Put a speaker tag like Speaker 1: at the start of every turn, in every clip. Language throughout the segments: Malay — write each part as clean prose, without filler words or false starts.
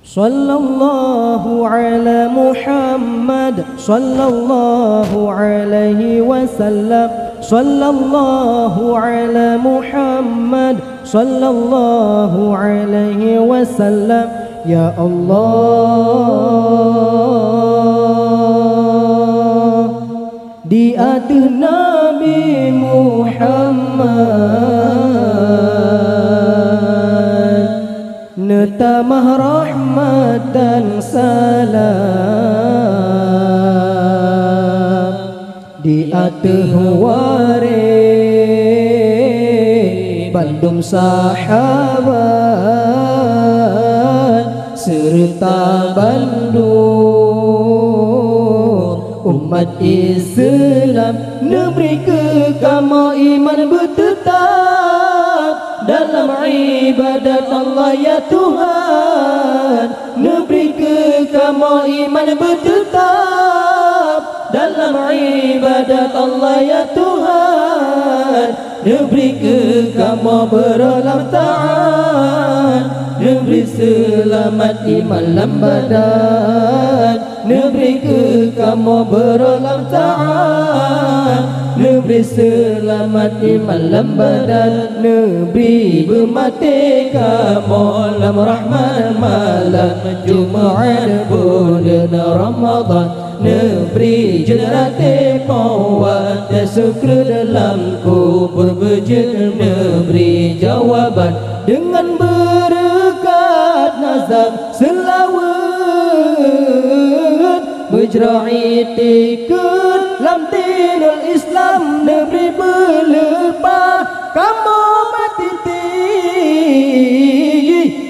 Speaker 1: Sallallahu ala Muhammad, sallallahu alaihi wasallam. Sallallahu ala Muhammad, sallallahu alaihi wasallam. Ya Allah, di atas Nabi Muhammad netamah rahmat dan salam, di atas waris bandung sahabat serta bandung umat Islam, negeri kekama iman bertetap dalam ibadat Allah ya Tuhan. Negeri kekama iman bertetap dalam ibadat Allah ya Tuhan. Negeri kekama beralam taat, negeri selamat iman lambadan. Negeri kekama beralam taat, negeri selamat iman lambadan. Negeri bermati malam Rahman, malam Jumaat bulan Ramadan. Negeri generasi kuat dan sukra dalam kubur berjaya. Negeri jawaban dengan berkat nazam selawat berjera'i tikun lam dinul Islam. Negeri berlepah kamu mati tinggi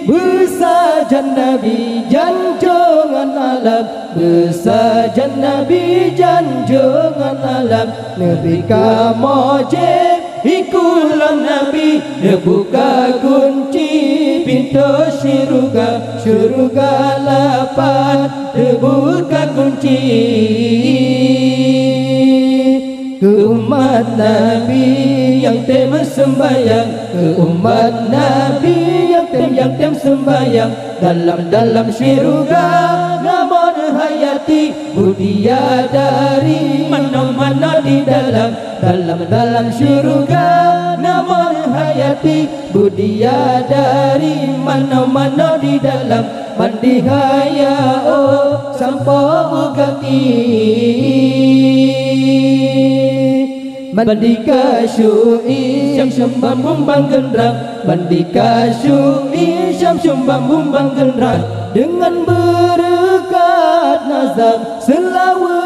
Speaker 1: bersajan Nabi janjungan alam, bersajan Nabi janjungan alam. Nabi kamu jeb ikulah Nabi, buka kunci pintu syurga, syurga lapan buka kunci. Ke umat Nabi yang tem sembahyang, ke umat Nabi yang tem sembahyang, dalam syurga namun hayati budia dari mana-mana di dalam syurga namun hayati budia dari mana-mana di dalam. Mandi haya oh sampo kaki, mandi kasyui syam syumbang bumbang gendrang, mandi kasyui syam syumbang bumbang gendrang. Dengan berkat nazam selawat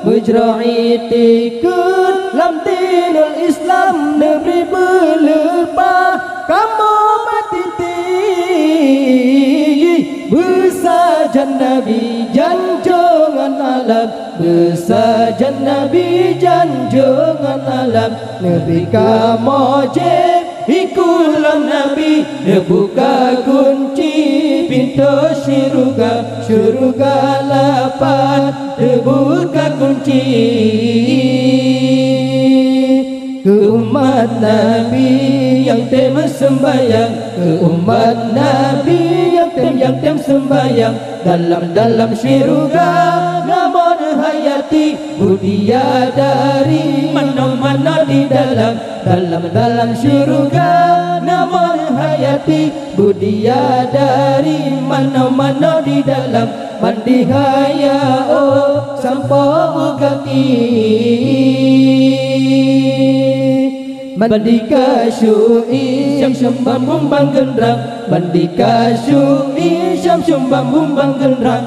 Speaker 1: berjera'i tikun lam dinul Islam. Negeri berlepah kamu mati tinggi bersajan Nabi janjungan alam, bersajan Nabi janjungan alam. Nabi kamu jeb ikulah Nabi, buka kunci pintu syurga, syurga lapan buka kunci. Ke umat Nabi yang tem sembahyang, ke umat Nabi yang tem sembahyang, dalam syurga namun hayati budia dari mana-mana di dalam syurga namun hayati budia dari mana-mana di dalam. Mandi haya oh sampo kaki, mandi kasyui syam syumbang bumbang gendrang, mandi kasyui syam syumbang bumbang gendrang.